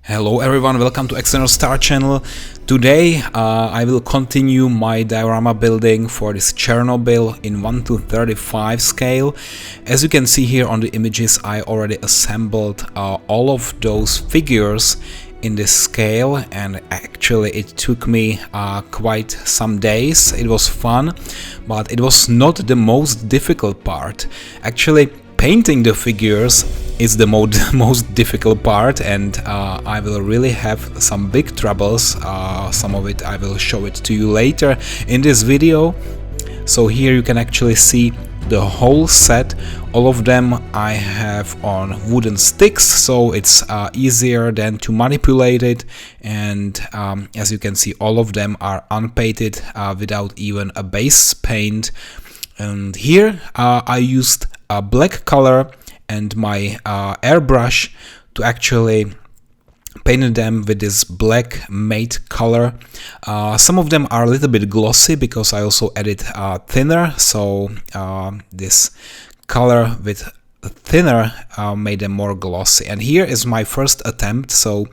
Hello everyone, welcome to External Star channel. Today I will continue my diorama building for this Chernobyl in 1:35 scale. As you can see here on the images, I already assembled all of those figures in this scale, and actually it took me quite some days. It was fun, but it was not the most difficult part. Actually, painting the figures is the most difficult part, and I will really have some big troubles. Some of it I will show it to you later in this video. So here you can actually see the whole set. All of them I have on wooden sticks, so it's easier than to manipulate it. And as you can see, all of them are unpainted without even a base paint. And here I used a black color and my airbrush to actually paint them with this black matte color. Some of them are a little bit glossy because I also added thinner, so this color with thinner made them more glossy. And here is my first attempt. So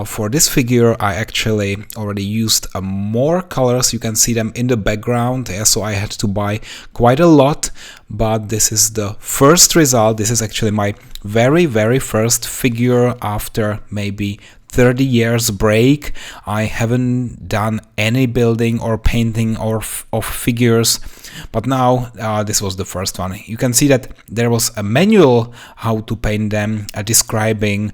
for this figure I actually already used more colors. You can see them in the background, so I had to buy quite a lot, but this is the first result. This is actually my very first figure after maybe 30 years break. I haven't done any building or painting of figures, but now this was the first one. You can see that there was a manual how to paint them, describing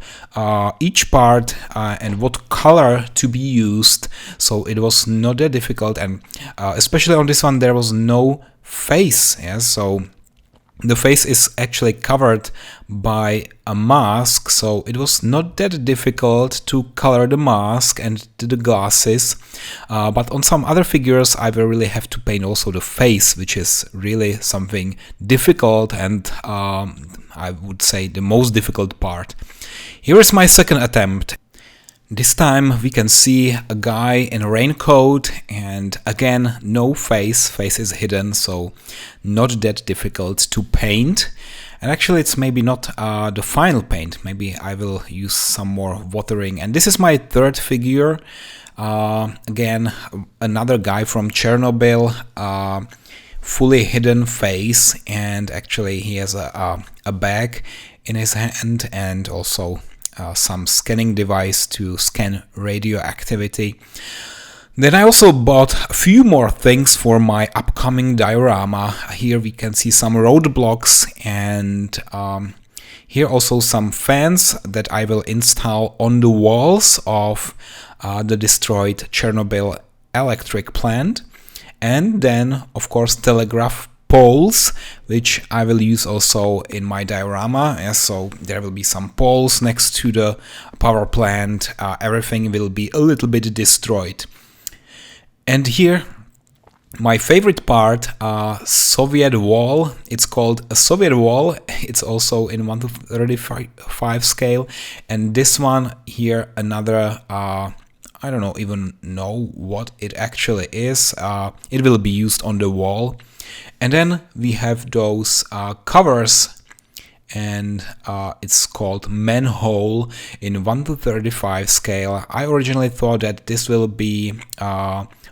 each part and what color to be used, so it was not that difficult. And especially on this one there was no face, so the face is actually covered by a mask, so it was not that difficult to color the mask and the glasses. But on some other figures I will really have to paint also the face, which is really something difficult, and I would say the most difficult part. Here is my second attempt. This time we can see a guy in a raincoat, and again no face. Face is hidden, so not that difficult to paint. And actually it's maybe not the final paint. Maybe I will use some more watering. And this is my third figure. Again, another guy from Chernobyl, fully hidden face, and actually he has a bag in his hand and also some scanning device to scan radioactivity. Then I also bought a few more things for my upcoming diorama. Here we can see some roadblocks, and here also some fans that I will install on the walls of the destroyed Chernobyl electric plant. And then of course telegraph poles, which I will use also in my diorama. So there will be some poles next to the power plant. Everything will be a little bit destroyed. And here my favorite part, Soviet wall. It's called a Soviet wall. It's also in 1:35 scale. And this one here, another I don't even know what it actually is. It will be used on the wall. And then we have those covers, and it's called manhole in 1:35 scale. I originally thought that this will be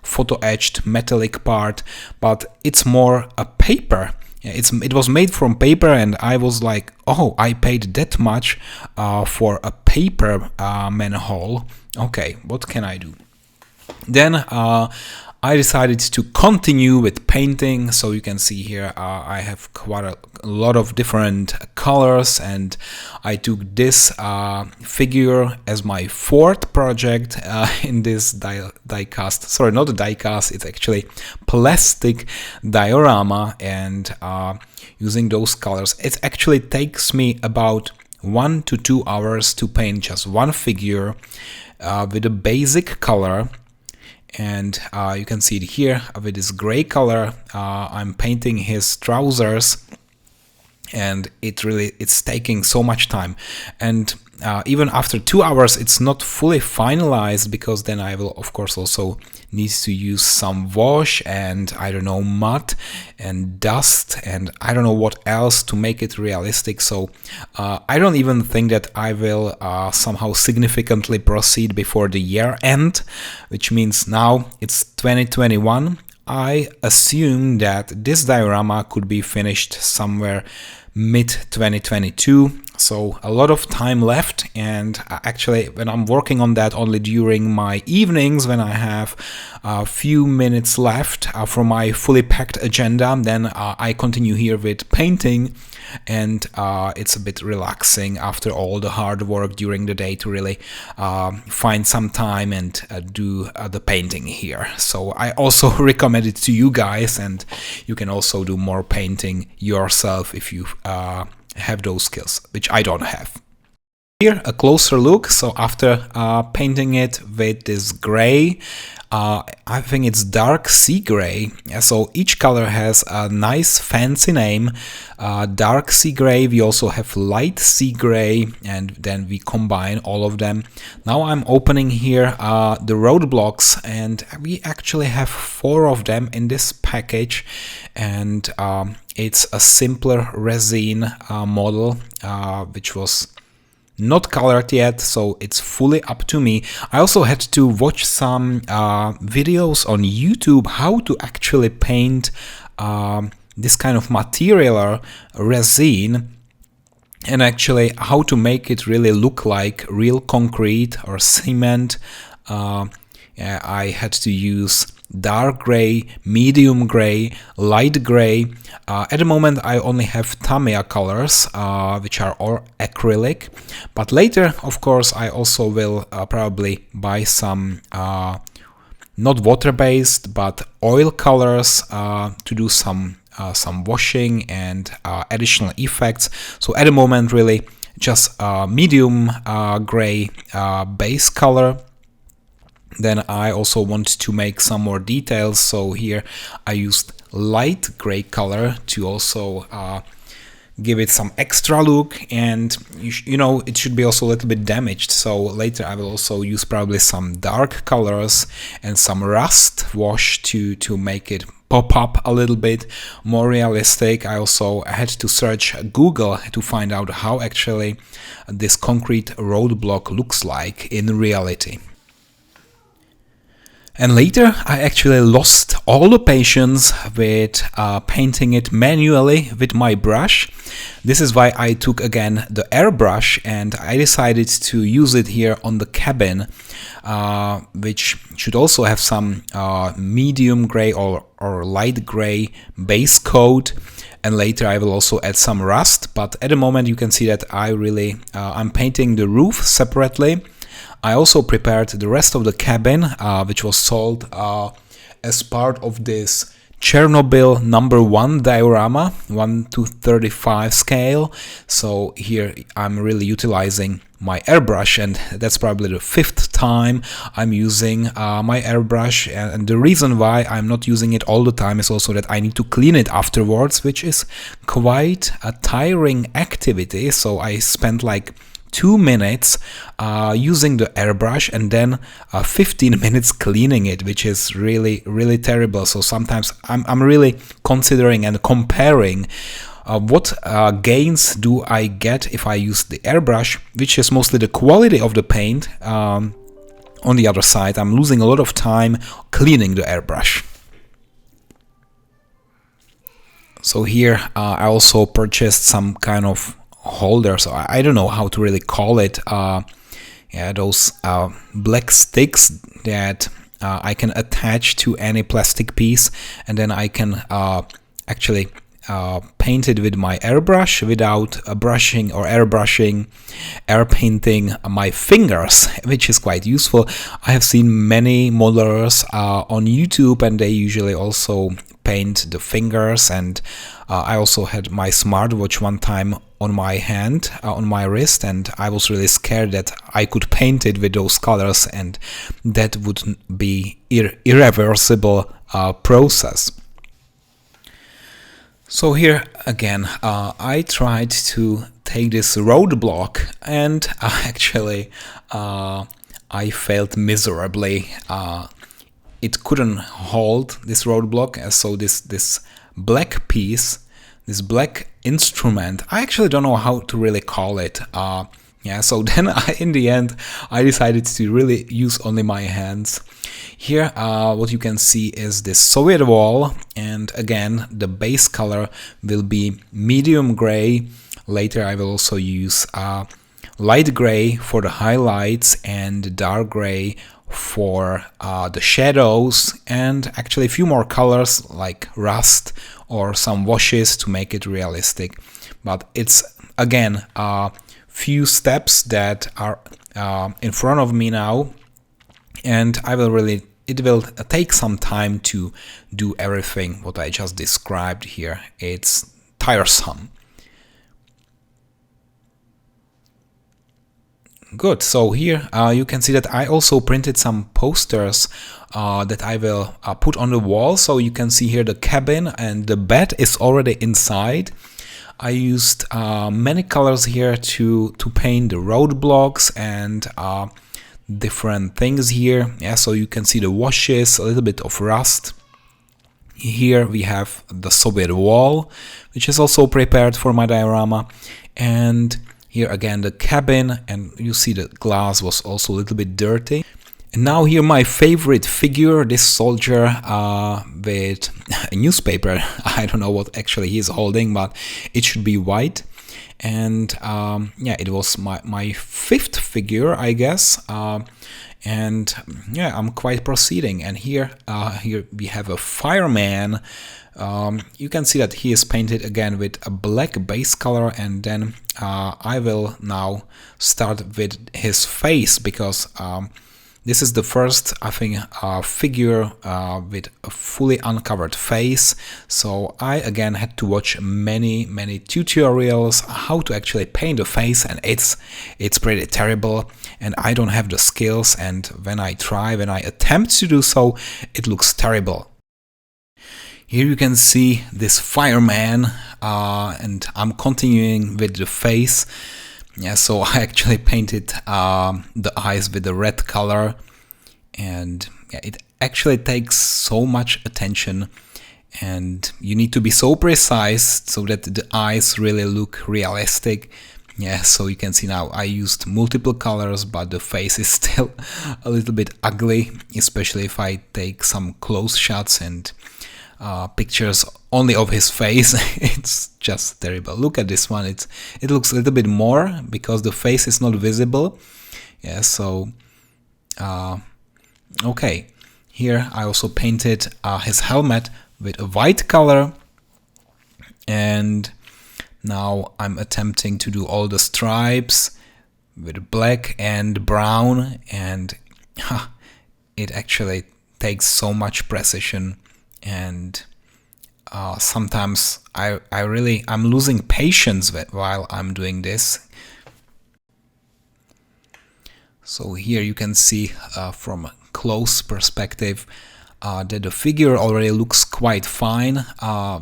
photo etched metallic part, but it's more a paper. It was made from paper, and I was like, oh, I paid that much for a paper manhole. Okay, what can I do? Then I decided to continue with painting. So you can see here I have quite a lot of different colors, and I took this figure as my fourth project in this diecast. Sorry, not a diecast, it's actually plastic diorama, and using those colors it actually takes me about 1 to 2 hours to paint just one figure with a basic color. And you can see it here with this gray color. I'm painting his trousers, and it's taking so much time. And even after 2 hours it's not fully finalized, because then I will of course also need to use some wash and I don't know, mud and dust and I don't know what else to make it realistic. So I don't even think that I will somehow significantly proceed before the year end, which means now it's 2021. I assume that this diorama could be finished somewhere mid-2022, so a lot of time left. And actually when I'm working on that only during my evenings, when I have a few minutes left from my fully packed agenda, then I continue here with painting, and it's a bit relaxing after all the hard work during the day to really find some time and do the painting here. So I also recommend it to you guys, and you can also do more painting yourself if you have those skills, which I don't have. Here a closer look. So after painting it with this gray, I think it's dark sea gray. So each color has a nice fancy name. Dark sea gray, we also have light sea gray, and then we combine all of them. Now I'm opening here the roadblocks, and we actually have 4 of them in this package, and it's a simpler resin model, which was not colored yet, so it's fully up to me. I also had to watch some videos on YouTube how to actually paint this kind of material resin, and actually how to make it really look like real concrete or cement. I had to use dark gray, medium gray, light gray. At the moment I only have Tamiya colors, which are all acrylic, but later of course I also will probably buy some not water-based but oil colors to do some washing and additional effects. So at the moment really just medium gray base color. Then I also want to make some more details, so here I used light gray color to also give it some extra look, and you know, it should be also a little bit damaged, so later I will also use probably some dark colors and some rust wash to make it pop up a little bit more realistic. I also had to search Google to find out how actually this concrete roadblock looks like in reality. And later I actually lost all the patience with painting it manually with my brush. This is why I took again the airbrush, and I decided to use it here on the cabin, which should also have some medium gray or light gray base coat. And later I will also add some rust, but at the moment you can see that I'm painting the roof separately. I also prepared the rest of the cabin, which was sold as part of this Chernobyl #1 diorama, 1:35 scale. So here I'm really utilizing my airbrush, and that's probably the 5th time I'm using my airbrush. And the reason why I'm not using it all the time is also that I need to clean it afterwards, which is quite a tiring activity. So I spent like 2 minutes using the airbrush and then 15 minutes cleaning it, which is really terrible. So sometimes I'm really considering and comparing what gains do I get if I use the airbrush, which is mostly the quality of the paint. On the other side, I'm losing a lot of time cleaning the airbrush. So here I also purchased some kind of holder, so I don't know how to really call it. Those black sticks that I can attach to any plastic piece, and then I can actually paint it with my airbrush without brushing or airbrushing, air painting my fingers, which is quite useful. I have seen many modelers on YouTube, and they usually also paint the fingers, and I also had my smartwatch one time on my hand, on my wrist, and I was really scared that I could paint it with those colors, and that would be irreversible process. So here again, I tried to take this roadblock, and actually I failed miserably. It couldn't hold this roadblock, so this black piece, this black instrument, I actually don't know how to really call it. Yeah, so then in the end I decided to really use only my hands. Here what you can see is this Soviet wall, and again the base color will be medium gray. Later I will also use light gray for the highlights and dark gray for the shadows, and actually a few more colors like rust or some washes to make it realistic. But it's again few steps that are in front of me now, and it will take some time to do everything what I just described here. It's tiresome. Good, so here you can see that I also printed some posters that I will put on the wall. So you can see here the cabin, and the bed is already inside. I used many colors here to paint the roadblocks and different things here. Yeah, so you can see the washes, a little bit of rust. Here we have the Soviet wall, which is also prepared for my diorama, and here again the cabin, and you see the glass was also a little bit dirty. And now here my favorite figure, this soldier with a newspaper. I don't know what actually he's holding, but it should be white. And yeah, it was my fifth figure, I guess. And yeah, I'm quite proceeding. And here we have a fireman. You can see that he is painted again with a black base color, and then I will now start with his face, because this is the first, I think, figure with a fully uncovered face. So I again had to watch many tutorials how to actually paint the face, and it's pretty terrible, and I don't have the skills, and when I attempt to do so, it looks terrible. Here you can see this fireman, and I'm continuing with the face. Yeah, so I actually painted the eyes with the red color, and yeah, it actually takes so much attention, and you need to be so precise so that the eyes really look realistic. Yeah, so you can see now I used multiple colors, but the face is still a little bit ugly, especially if I take some close shots and pictures only of his face. It's just terrible. Look at this one. It looks a little bit more because the face is not visible. Yeah, so okay. Here I also painted his helmet with a white color, and now I'm attempting to do all the stripes with black and brown, and it actually takes so much precision, and sometimes I'm losing patience while I'm doing this. So here you can see from a close perspective that the figure already looks quite fine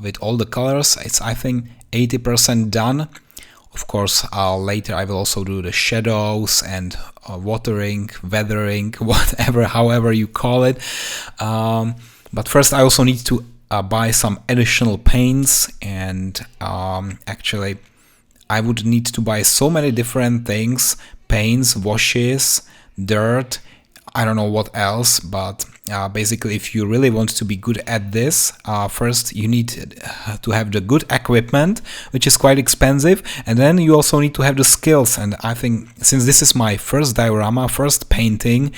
with all the colors. It's, I think, 80% done. Of course, later I will also do the shadows and watering, weathering, whatever, however you call it. But first I also need to buy some additional paints, and actually I would need to buy so many different things: paints, washes, dirt, I don't know what else. But basically, if you really want to be good at this, first you need to have the good equipment, which is quite expensive, and then you also need to have the skills. And I think since this is my first diorama, first painting,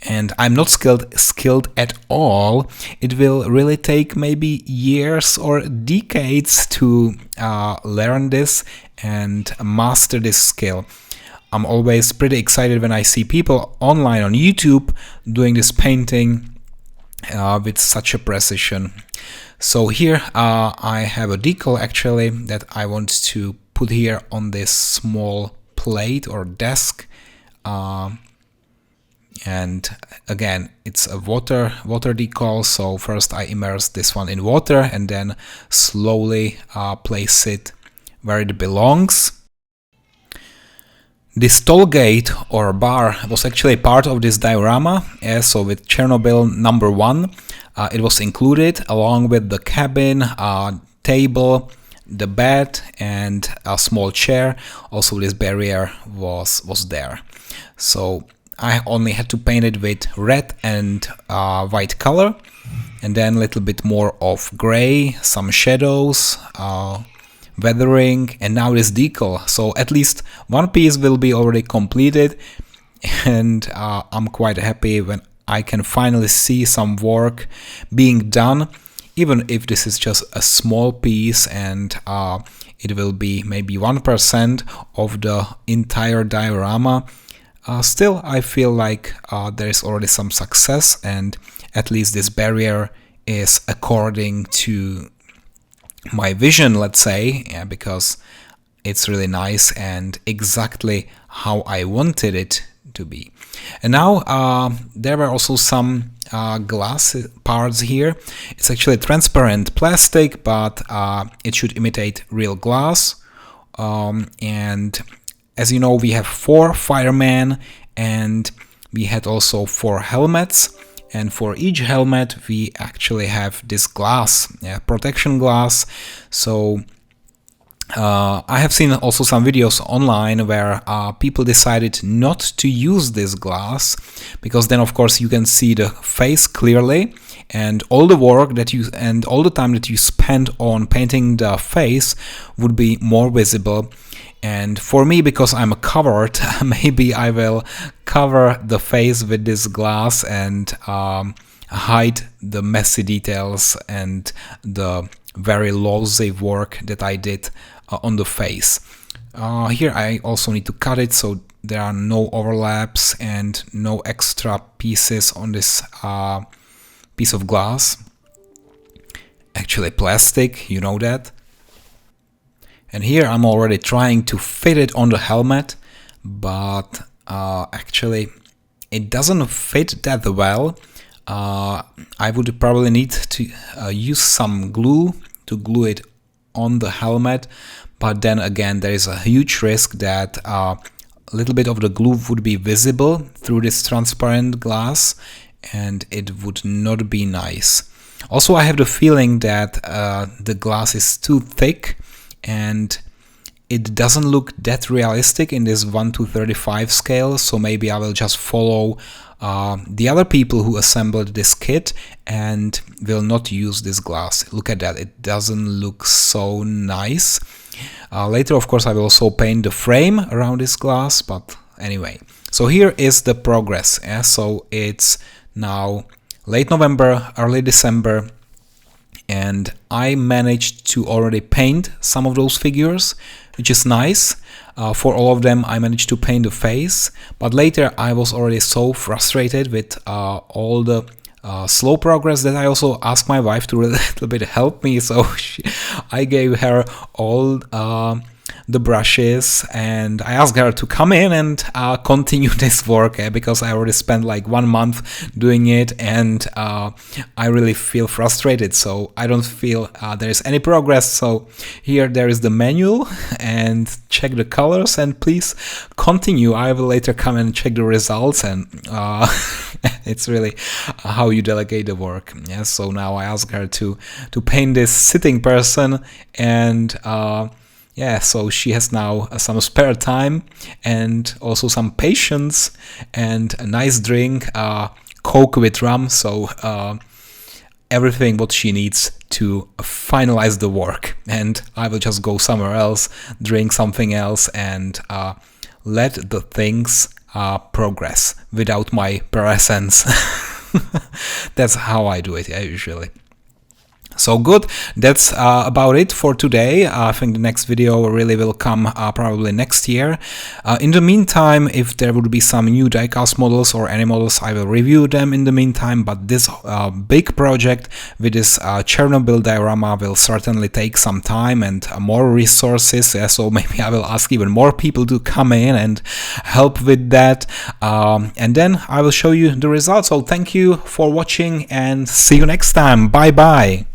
and I'm not skilled at all, it will really take maybe years or decades to learn this and master this skill. I'm always pretty excited when I see people online on YouTube doing this painting with such a precision. So here I have a decal actually that I want to put here on this small plate or desk. And again, it's a water decal, so first I immerse this one in water and then slowly place it where it belongs. This toll gate or bar was actually part of this diorama, so with Chernobyl #1 it was included along with the cabin, table, the bed and a small chair. Also this barrier was there. So I only had to paint it with red and white color, and then a little bit more of gray, some shadows, weathering, and now this decal. So at least one piece will be already completed, and I'm quite happy when I can finally see some work being done, even if this is just a small piece and it will be maybe 1% of the entire diorama. Still, I feel like there is already some success, and at least this barrier is according to my vision, let's say, because it's really nice and exactly how I wanted it to be. And now there were also some glass parts here. It's actually transparent plastic, but it should imitate real glass. And as you know, we have 4 firemen, and we had also 4 helmets. And for each helmet, we actually have this glass, protection glass. So I have seen also some videos online where people decided not to use this glass, because then of course you can see the face clearly, and all the work that you and all the time that you spend on painting the face would be more visible. And for me, because I'm covered, maybe I will cover the face with this glass and hide the messy details and the very lousy work that I did on the face. Here I also need to cut it so there are no overlaps and no extra pieces on this piece of glass. Actually plastic, you know that. And here I'm already trying to fit it on the helmet, but actually it doesn't fit that well. I would probably need to use some glue to glue it on the helmet, but then again there is a huge risk that a little bit of the glue would be visible through this transparent glass, and it would not be nice. Also, I have the feeling that the glass is too thick and it doesn't look that realistic in this 1:35 scale, so maybe I will just follow the other people who assembled this kit and will not use this glass. Look at that, it doesn't look so nice. Later, of course, I will also paint the frame around this glass, but anyway. So here is the progress. So it's now late November, early December, and I managed to already paint some of those figures, which is nice. For all of them I managed to paint the face, but later I was already so frustrated with all the slow progress that I also asked my wife to a little bit help me, so I gave her all the brushes and I asked her to come in and continue this work, because I already spent like 1 month doing it, and I really feel frustrated, so I don't feel there is any progress. So here there is the manual, and check the colors and please continue. I will later come and check the results, and it's really how you delegate the work. Yeah, so now I ask her to paint this sitting person, and yeah, so she has now some spare time and also some patience and a nice drink, Coke with rum, so everything what she needs to finalize the work. And I will just go somewhere else, drink something else, and let the things progress without my presence. That's how I do it, yeah, usually. So good, that's about it for today. I think the next video really will come probably next year. In the meantime, if there would be some new diecast models or any models, I will review them in the meantime, but this big project with this Chernobyl diorama will certainly take some time and more resources, so maybe I will ask even more people to come in and help with that, and then I will show you the results. So thank you for watching and see you next time. Bye bye.